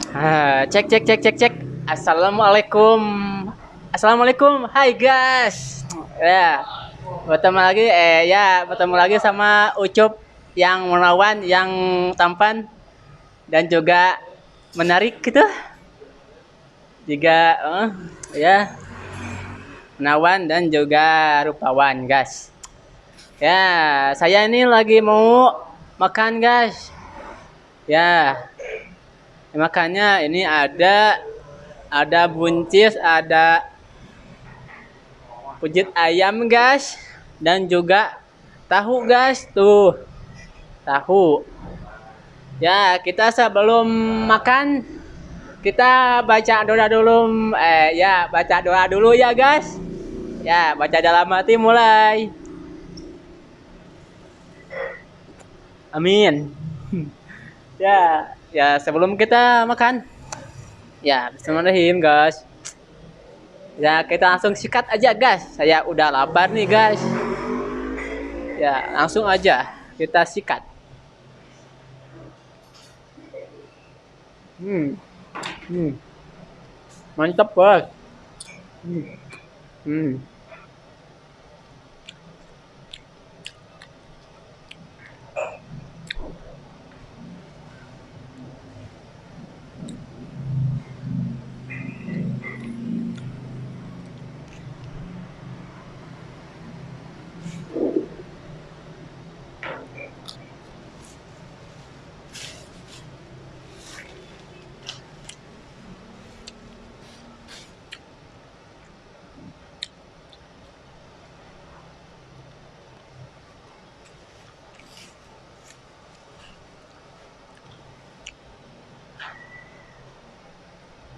Cek cek cek cek cek. Assalamualaikum. Assalamualaikum. Hai guys. Ya, bertemu lagi sama Ucup yang menawan, yang tampan dan juga menarik gitu. Juga ya, menawan dan juga rupawan, guys. Ya, saya ini lagi mau makan, guys. Ya, makanya ini ada buncis, ada pujit ayam guys, dan juga tahu guys, tuh tahu. Ya, kita sebelum makan kita baca doa dulu. Baca doa dulu ya guys. Ya, baca dalam hati mulai. Amin. Ya sebelum kita makan, ya bismillahirrahmanirrahim guys. Ya, kita langsung sikat aja guys. Saya udah lapar nih guys. Ya, langsung aja kita sikat. Hmm. Hmm. Mantap guys. Hmm. Hmm.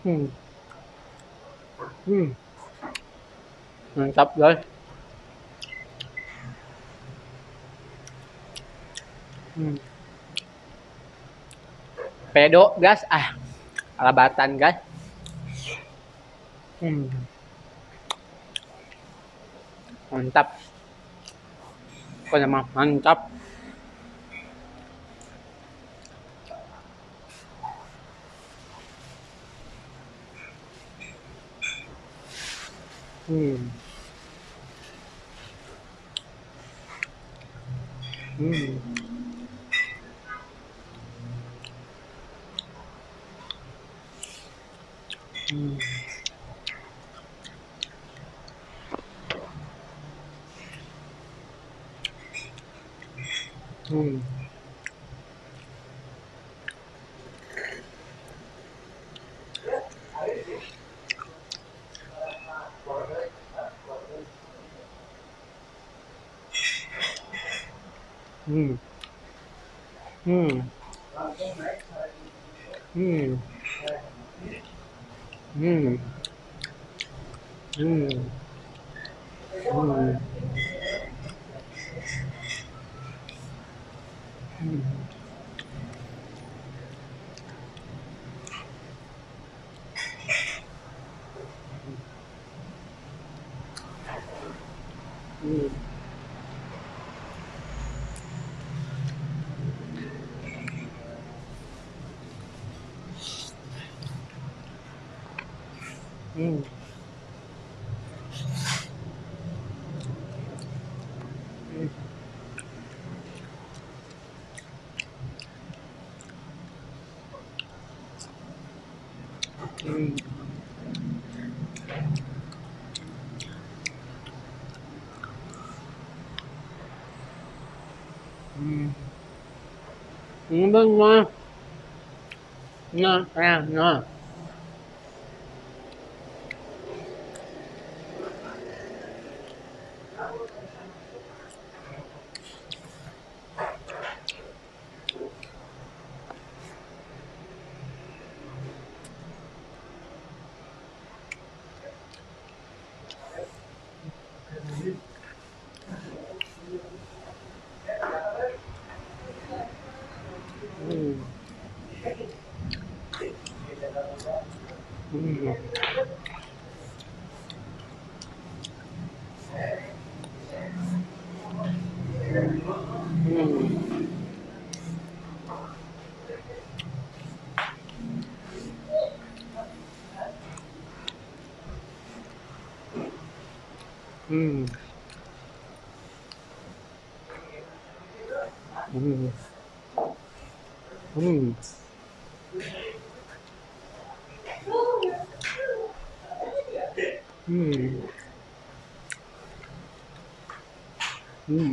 Hmm. Hmm. Mantap guys. Hmm. Pedo guys. Alabatan guys. Hmm. Mantap. Pokoknya mah mantap. Hmm. Hmm. Hmm. Hmm. Hmm. Hmm. Hmm. Hmm. Hmm. Hmm. Hmm. Hmm. Hmm. Hmm. Hmm. Ngon. Ngon. Ngon. Hmm. Hmm. Hmm. Hmm. Hmm. Hmm. Hmm. Hmm.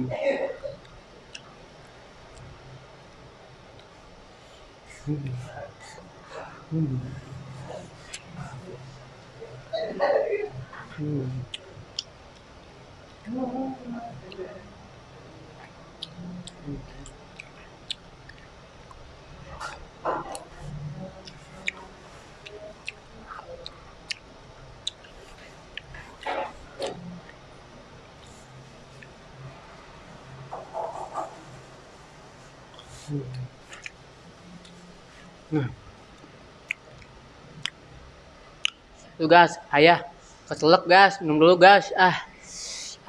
Hmm. Hmm. Hmm. Tuh gas, ayah keselak gas, minum dulu gas. Ah,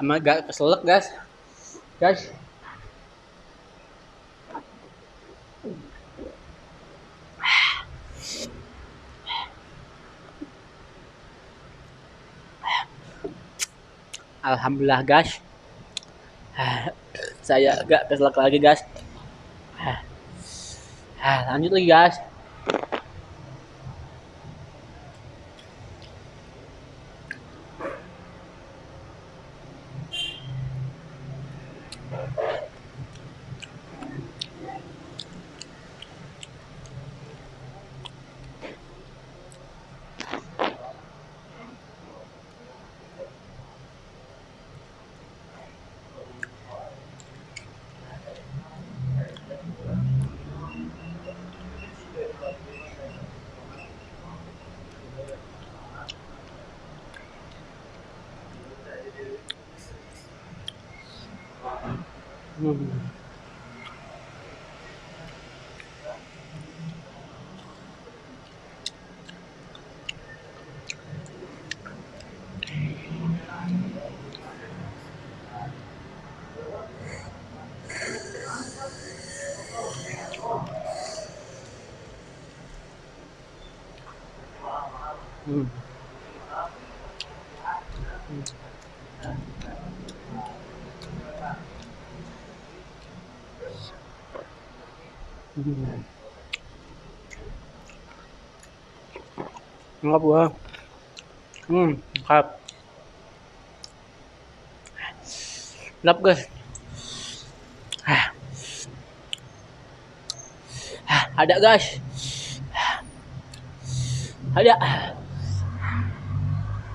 sama gak keselak gas, gas. Alhamdulillah gas. Ah, saya gak keselak lagi gas. Ah, lanjut lagi gas. Hmm. Hmm. Hmm. Ngap gua. Ngap. Ngap gas. Ah, ada gas. Ada.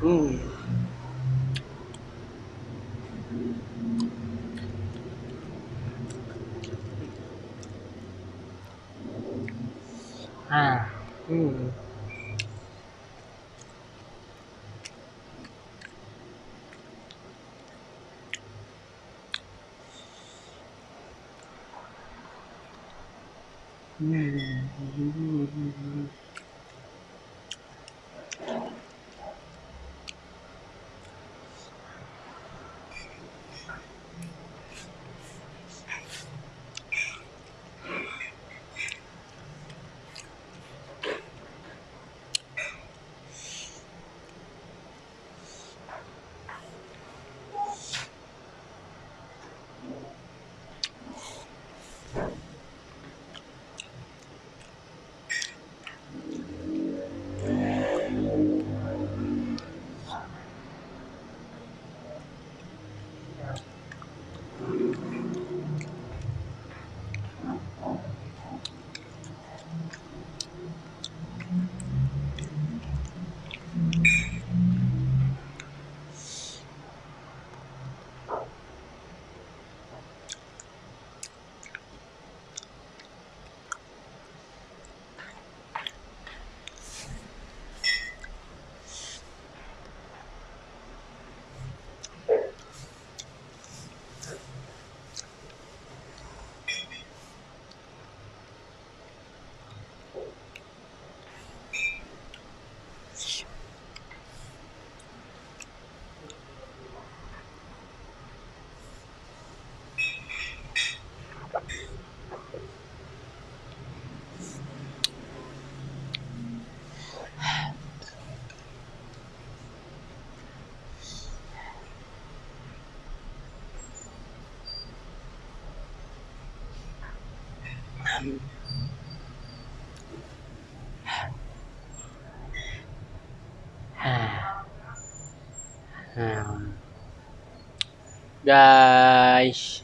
Hmm. Ah. Hmm. Hmm. Nah, guys.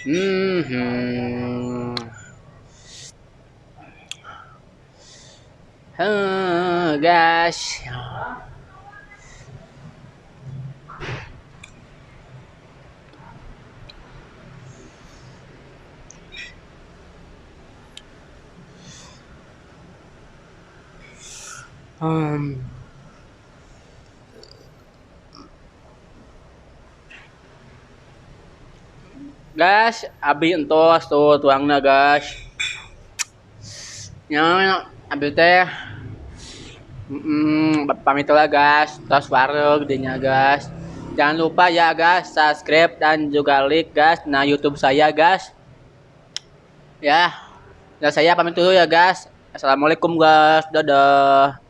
Hmm. Guys. Um, Guys, abi entos tuh tuangna guys. Nya abi teh pamit lah guys. Tos wareg dinya guys. Jangan lupa ya guys, subscribe dan juga like guys nah YouTube saya guys. Ya, dan saya pamit dulu ya guys. Assalamualaikum guys. Dadah.